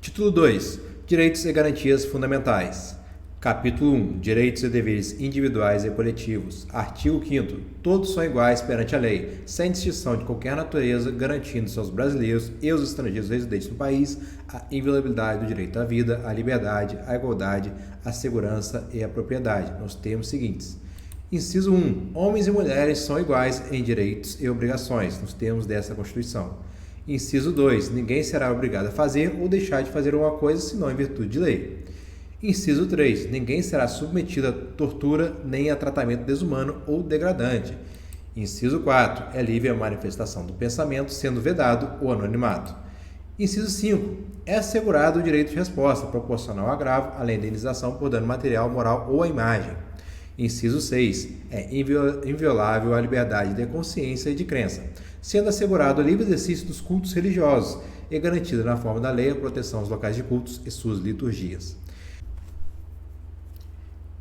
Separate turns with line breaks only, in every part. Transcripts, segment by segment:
Título 2. Direitos e garantias fundamentais. Capítulo 1. Direitos e deveres individuais e coletivos. Artigo 5º. Todos são iguais perante a lei, sem distinção de qualquer natureza, garantindo-se aos brasileiros e aos estrangeiros residentes no país a inviolabilidade do direito à vida, à liberdade, à igualdade, à segurança e à propriedade, nos termos seguintes. Inciso 1. Homens e mulheres são iguais em direitos e obrigações, nos termos desta Constituição. Inciso 2. Ninguém será obrigado a fazer ou deixar de fazer alguma coisa senão em virtude de lei. Inciso 3. Ninguém será submetido a tortura nem a tratamento desumano ou degradante. Inciso 4. É livre a manifestação do pensamento, sendo vedado o anonimato. Inciso 5. É assegurado o direito de resposta, proporcional ao agravo, além da indenização por dano material, moral ou à imagem. Inciso 6. É inviolável a liberdade de consciência e de crença, sendo assegurado o livre exercício dos cultos religiosos e garantida na forma da lei a proteção aos locais de cultos e suas liturgias.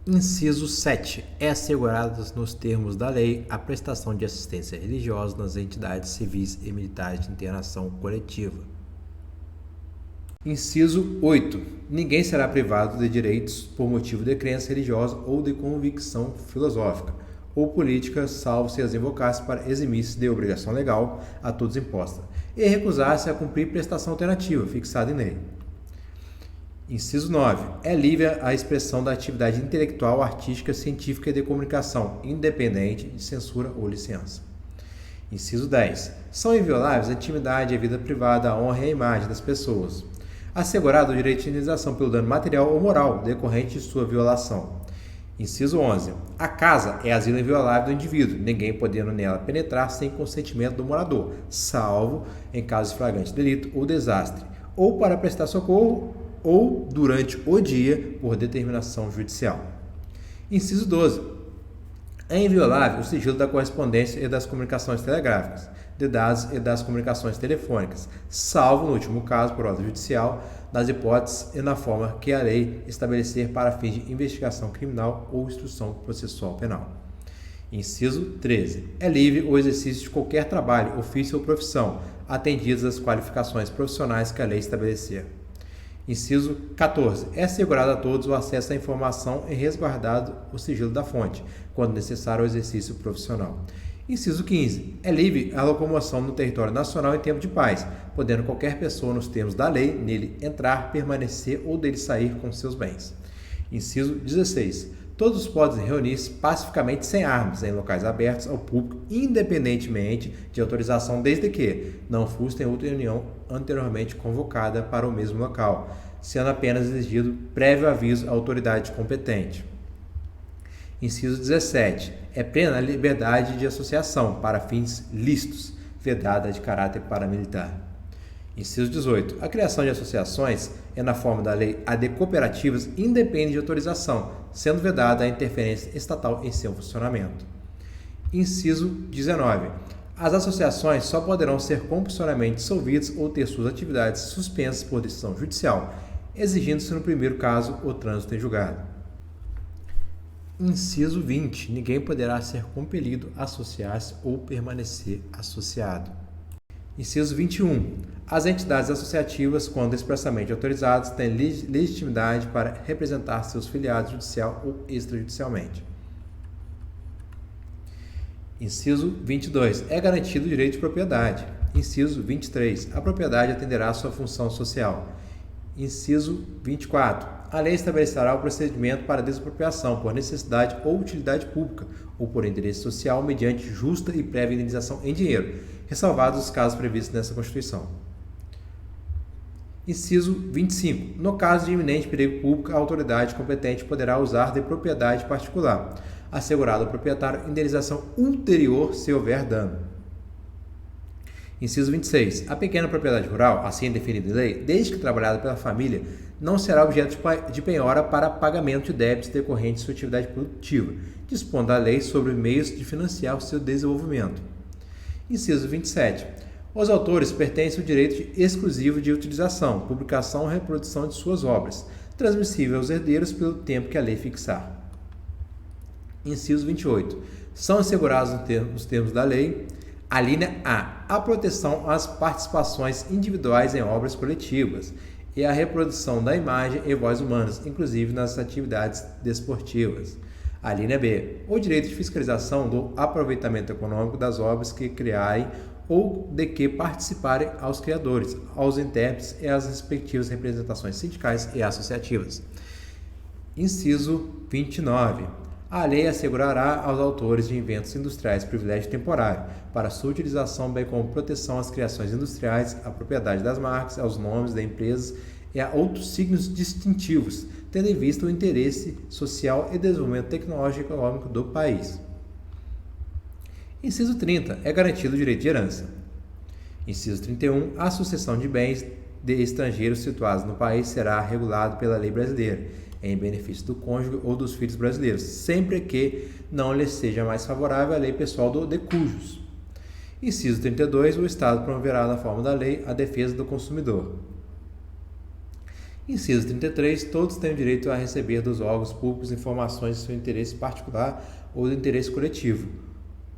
Inciso 7. É assegurada nos termos da lei a prestação de assistência religiosa nas entidades civis e militares de internação coletiva. Inciso 8. Ninguém será privado de direitos por motivo de crença religiosa ou de convicção filosófica ou política, salvo se as invocasse para eximir-se de obrigação legal a todos imposta e recusar-se a cumprir prestação alternativa fixada em lei. Inciso 9. É livre a expressão da atividade intelectual, artística, científica e de comunicação, independente de censura ou licença. Inciso 10. São invioláveis a intimidade e a vida privada, a honra e a imagem das pessoas. Assegurado o direito de indenização pelo dano material ou moral decorrente de sua violação. Inciso 11. A casa é asilo inviolável do indivíduo, ninguém podendo nela penetrar sem consentimento do morador, salvo em caso de flagrante delito ou desastre, ou para prestar socorro ou durante o dia por determinação judicial. Inciso 12. É inviolável o sigilo da correspondência e das comunicações telegráficas, de dados e das comunicações telefônicas, salvo, no último caso, por ordem judicial, nas hipóteses e na forma que a lei estabelecer para fins de investigação criminal ou instrução processual penal. Inciso 13. É livre o exercício de qualquer trabalho, ofício ou profissão, atendidas as qualificações profissionais que a lei estabelecer. Inciso 14. É assegurado a todos o acesso à informação e resguardado o sigilo da fonte, quando necessário ao exercício profissional. Inciso 15. É livre a locomoção no território nacional em tempo de paz, podendo qualquer pessoa, nos termos da lei, nele entrar, permanecer ou dele sair com seus bens. Inciso 16. Todos podem reunir-se pacificamente sem armas em locais abertos ao público, independentemente de autorização, desde que não fossem outra reunião anteriormente convocada para o mesmo local, sendo apenas exigido prévio aviso à autoridade competente. Inciso 17. É plena a liberdade de associação para fins lícitos, vedada de caráter paramilitar. Inciso 18. A criação de associações é, na forma da lei, a de cooperativas independe de autorização, sendo vedada a interferência estatal em seu funcionamento. Inciso 19. As associações só poderão ser compulsoriamente dissolvidas ou ter suas atividades suspensas por decisão judicial, exigindo-se, no primeiro caso, o trânsito em julgado. Inciso 20. Ninguém poderá ser compelido a associar-se ou permanecer associado. Inciso 21. As entidades associativas, quando expressamente autorizadas, têm legitimidade para representar seus filiados judicial ou extrajudicialmente. Inciso 22. É garantido o direito de propriedade. Inciso 23. A propriedade atenderá à sua função social. Inciso 24. A lei estabelecerá o procedimento para desapropriação por necessidade ou utilidade pública ou por interesse social mediante justa e prévia indenização em dinheiro, ressalvados os casos previstos nessa Constituição. Inciso 25. No caso de iminente perigo público, a autoridade competente poderá usar de propriedade particular, assegurado ao proprietário indenização ulterior se houver dano. Inciso 26. A pequena propriedade rural, assim definida em lei, desde que trabalhada pela família, não será objeto de penhora para pagamento de débitos decorrentes de sua atividade produtiva, dispondo a lei sobre meios de financiar o seu desenvolvimento. Inciso 27. Os autores pertencem ao direito exclusivo de utilização, publicação ou reprodução de suas obras, transmissível aos herdeiros pelo tempo que a lei fixar. Inciso 28. São assegurados nos termos da lei: a linha A proteção às participações individuais em obras coletivas e a reprodução da imagem e voz humanas, inclusive nas atividades desportivas. A linha B, o direito de fiscalização do aproveitamento econômico das obras que criarem ou de que participarem aos criadores, aos intérpretes e às respectivas representações sindicais e associativas. Inciso 29. A lei assegurará aos autores de inventos industriais privilégio temporário para sua utilização, bem como proteção às criações industriais, à propriedade das marcas, aos nomes das empresas e a outros signos distintivos, tendo em vista o interesse social e desenvolvimento tecnológico e econômico do país. Inciso 30. É garantido o direito de herança. Inciso 31. A sucessão de bens de estrangeiros situados no país será regulado pela lei brasileira, em benefício do cônjuge ou dos filhos brasileiros, sempre que não lhes seja mais favorável a lei pessoal de cujos. Inciso 32. O Estado promoverá, na forma da lei, a defesa do consumidor. Inciso 33. Todos têm o direito a receber dos órgãos públicos informações de seu interesse particular ou do interesse coletivo,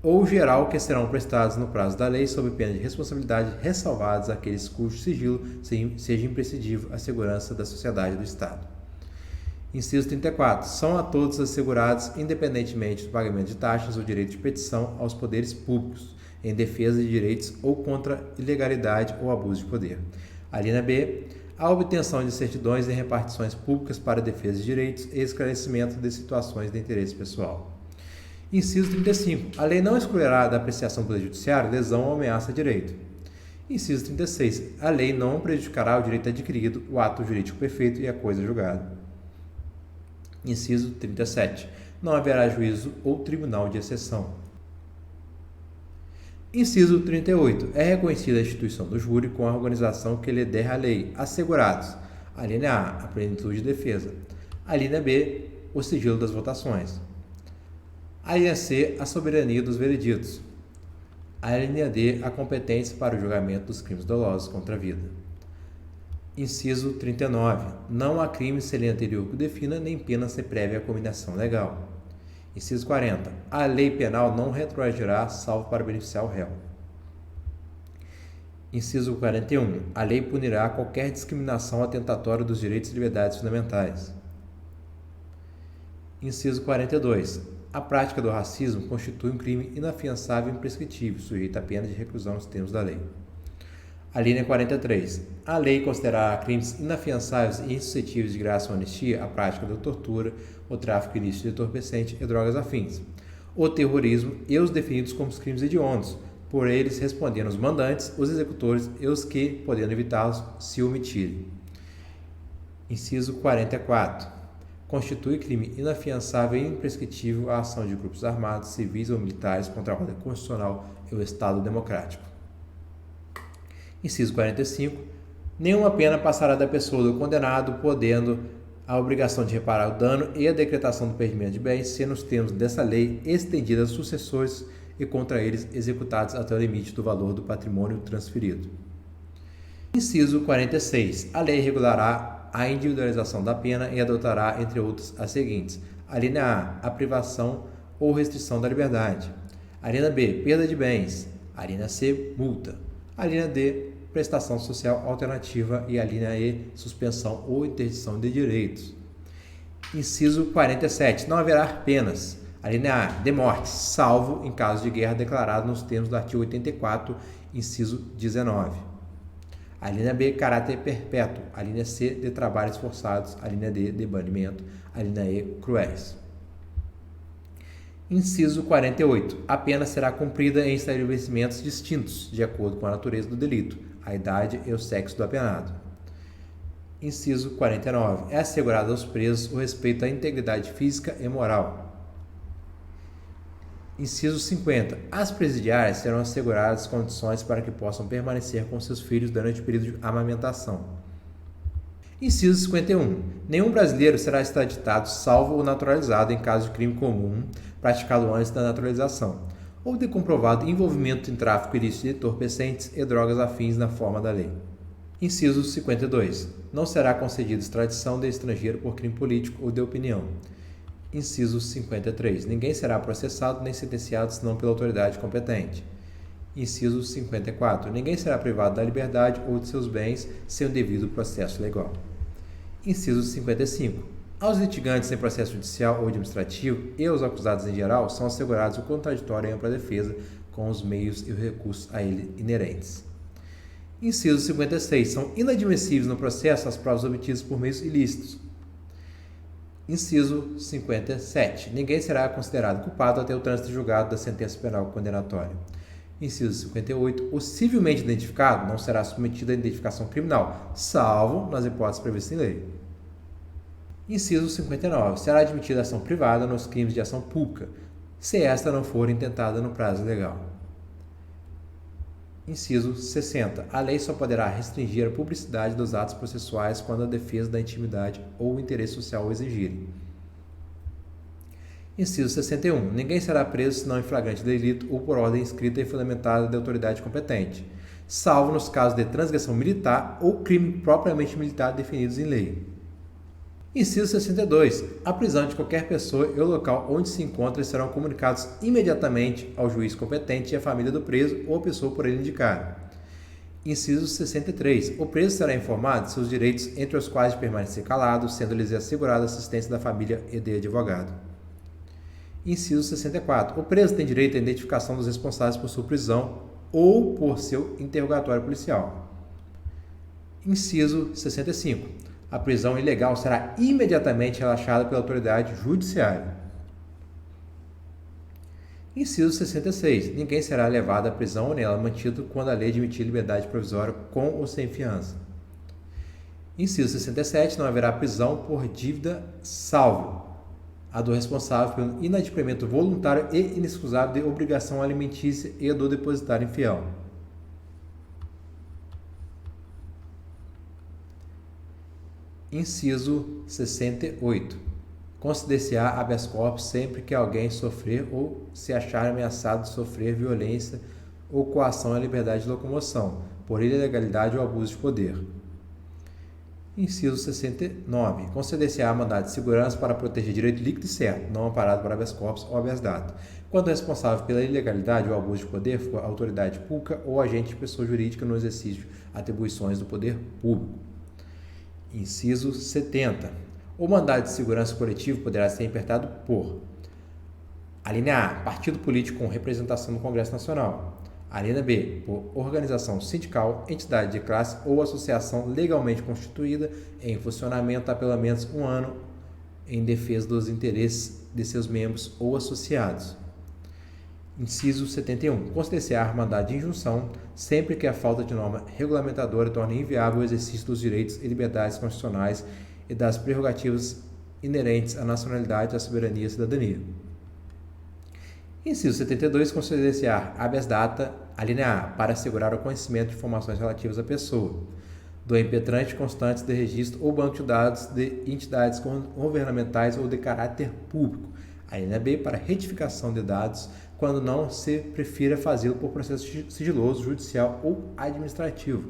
ou geral, que serão prestados no prazo da lei, sob pena de responsabilidade, ressalvados aqueles cujo sigilo seja imprescindível à segurança da sociedade e do Estado. Inciso 34. São a todos assegurados, independentemente do pagamento de taxas, o direito de petição aos poderes públicos, em defesa de direitos ou contra ilegalidade ou abuso de poder. A linha B. A obtenção de certidões e repartições públicas para defesa de direitos e esclarecimento de situações de interesse pessoal. Inciso 35. A lei não excluirá da apreciação pelo judiciário lesão ou ameaça a direito. Inciso 36. A lei não prejudicará o direito adquirido, o ato jurídico perfeito e a coisa julgada. Inciso 37. Não haverá juízo ou tribunal de exceção. Inciso 38. É reconhecida a instituição do júri com a organização que lhe der a lei. Assegurados. A linha A. A plenitude de defesa. A linha B. O sigilo das votações. A linha C. A soberania dos vereditos. A linha D. A competência para o julgamento dos crimes dolosos contra a vida. Inciso 39. Não há crime sem lei anterior que o defina, nem pena sem prévia combinação legal. Inciso 40. A lei penal não retroagirá, salvo para beneficiar o réu. Inciso 41. A lei punirá qualquer discriminação atentatória dos direitos e liberdades fundamentais. Inciso 42. A prática do racismo constitui um crime inafiançável e imprescritível, sujeito à pena de reclusão nos termos da lei. A linha 43. A lei considerará crimes inafiançáveis e insuscetíveis de graça ou anistia a prática da tortura, o tráfico ilícito de entorpecente e drogas afins, o terrorismo e os definidos como crimes hediondos, por eles respondendo os mandantes, os executores e os que, podendo evitá-los, se omitirem. Inciso 44. Constitui crime inafiançável e imprescritível a ação de grupos armados, civis ou militares contra a ordem constitucional e o Estado democrático. Inciso 45. Nenhuma pena passará da pessoa do condenado, podendo a obrigação de reparar o dano e a decretação do perdimento de bens ser, nos termos dessa lei, estendida aos sucessores e contra eles executados até o limite do valor do patrimônio transferido. Inciso 46. A lei regulará a individualização da pena e adotará, entre outros, as seguintes. A linha A. A privação ou restrição da liberdade. A linha B. Perda de bens. A linha C. Multa. A linha D. Prestação social alternativa e a linha E. Suspensão ou interdição de direitos. Inciso 47. Não haverá penas. A linha A. De morte, salvo em caso de guerra declarado nos termos do artigo 84, inciso 19. A linha B. Caráter perpétuo. A linha C. De trabalhos forçados. A linha D. De banimento. A linha E. Cruéis. Inciso 48. A pena será cumprida em estabelecimentos distintos, de acordo com a natureza do delito, a idade e o sexo do apenado. Inciso 49. É assegurado aos presos o respeito à integridade física e moral. Inciso 50. As presidiárias serão asseguradas condições para que possam permanecer com seus filhos durante o período de amamentação. Inciso 51. Nenhum brasileiro será extraditado, salvo ou naturalizado em caso de crime comum praticado antes da naturalização, ou de comprovado envolvimento em tráfico ilícito de entorpecentes e drogas afins na forma da lei. Inciso 52. Não será concedida extradição de estrangeiro por crime político ou de opinião. Inciso 53. Ninguém será processado nem sentenciado senão pela autoridade competente. Inciso 54. Ninguém será privado da liberdade ou de seus bens sem o devido processo legal. Inciso 55. Aos litigantes em processo judicial ou administrativo e aos acusados em geral são assegurados o contraditório e ampla defesa com os meios e os recursos a ele inerentes. Inciso 56. São inadmissíveis no processo as provas obtidas por meios ilícitos. Inciso 57. Ninguém será considerado culpado até o trânsito julgado da sentença penal condenatória. Inciso 58. O civilmente identificado não será submetido à identificação criminal, salvo nas hipóteses previstas em lei. Inciso 59. Será admitida ação privada nos crimes de ação pública, se esta não for intentada no prazo legal. Inciso 60. A lei só poderá restringir a publicidade dos atos processuais quando a defesa da intimidade ou o interesse social o exigirem. Inciso 61. Ninguém será preso senão em flagrante delito ou por ordem escrita e fundamentada da autoridade competente, salvo nos casos de transgressão militar ou crime propriamente militar definidos em lei. Inciso 62. A prisão de qualquer pessoa e o local onde se encontra serão comunicados imediatamente ao juiz competente e à família do preso ou à pessoa por ele indicada. Inciso 63. O preso será informado de seus direitos, entre os quais de permanecer calado, sendo-lhes assegurada a assistência da família e de advogado. Inciso 64. O preso tem direito à identificação dos responsáveis por sua prisão ou por seu interrogatório policial. Inciso 65. A prisão ilegal será imediatamente relaxada pela autoridade judiciária. Inciso 66. Ninguém será levado à prisão ou nela mantido quando a lei admitir liberdade provisória com ou sem fiança. Inciso 67. Não haverá prisão por dívida, salvo a do responsável pelo inadimplemento voluntário e inexcusável de obrigação alimentícia e a do depositário infiel. Inciso 68. Conceder-se-á habeas corpus sempre que alguém sofrer ou se achar ameaçado de sofrer violência ou coação à liberdade de locomoção, por ilegalidade ou abuso de poder. Inciso 69. Conceder-se-á mandado de segurança para proteger direito líquido e certo, não amparado por habeas corpus ou habeas data, quando o responsável pela ilegalidade ou abuso de poder for autoridade pública ou agente de pessoa jurídica no exercício de atribuições do poder público. Inciso 70. O mandado de segurança coletivo poderá ser impetrado por: alínea A, partido político com representação no Congresso Nacional. Alínea B, por organização sindical, entidade de classe ou associação legalmente constituída em funcionamento há pelo menos um ano em defesa dos interesses de seus membros ou associados. Inciso 71. Conceder-se-á mandado de injunção sempre que a falta de norma regulamentadora torne inviável o exercício dos direitos e liberdades constitucionais e das prerrogativas inerentes à nacionalidade, à soberania e à cidadania. Inciso 72. Conceder-se-á habeas data, alínea A, para assegurar o conhecimento de informações relativas à pessoa, do impetrante constantes de registro ou banco de dados de entidades governamentais ou de caráter público. Alínea B, para retificação de dados, quando não se prefira fazê-lo por processo sigiloso, judicial ou administrativo.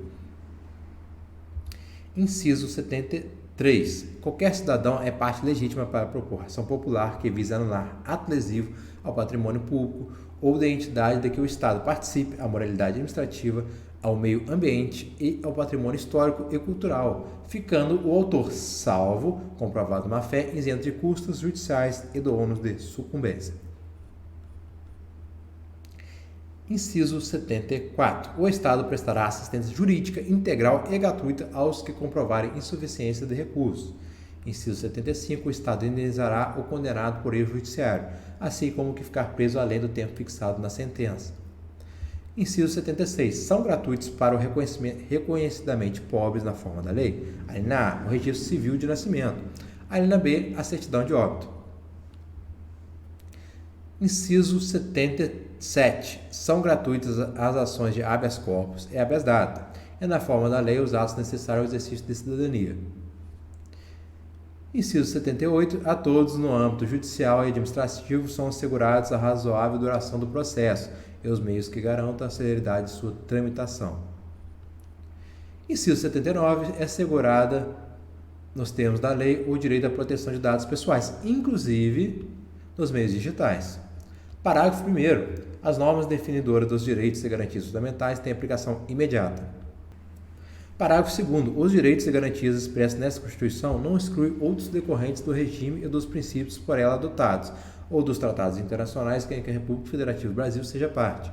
Inciso 73. Qualquer cidadão é parte legítima para propor ação popular que vise anular ato lesivo ao patrimônio público ou da entidade de que o Estado participe, à moralidade administrativa, ao meio ambiente e ao patrimônio histórico e cultural, ficando o autor, salvo comprovado má-fé, isento de custos judiciais e do ônus de sucumbência. Inciso 74. O Estado prestará assistência jurídica integral e gratuita aos que comprovarem insuficiência de recursos. Inciso 75. O Estado indenizará o condenado por erro judiciário, assim como o que ficar preso além do tempo fixado na sentença. Inciso 76. São gratuitos para o reconhecidamente pobres na forma da lei. Alínea A, o registro civil de nascimento. Alínea B, a certidão de óbito. Inciso 77. São gratuitas as ações de habeas corpus e habeas data, e na forma da lei os atos necessários ao exercício de cidadania. Inciso 78. A todos no âmbito judicial e administrativo são assegurados a razoável duração do processo e os meios que garantam a celeridade de sua tramitação. Inciso 79. É assegurada, nos termos da lei, o direito à proteção de dados pessoais, inclusive nos meios digitais. Parágrafo 1º. as normas definidoras dos direitos e garantias fundamentais têm aplicação imediata. Parágrafo 2º. Os direitos e garantias expressos nesta Constituição não excluem outros decorrentes do regime e dos princípios por ela adotados, ou dos tratados internacionais que a República Federativa do Brasil seja parte.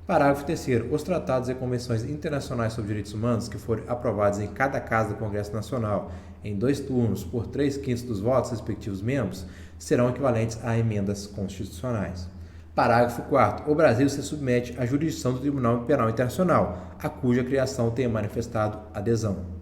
Parágrafo 3º. Os tratados e convenções internacionais sobre direitos humanos que forem aprovados em cada casa do Congresso Nacional em 2 turnos por 3/5 dos votos respectivos membros serão equivalentes a emendas constitucionais. Parágrafo 4º. O Brasil se submete à jurisdição do Tribunal Penal Internacional, a cuja criação tenha manifestado adesão.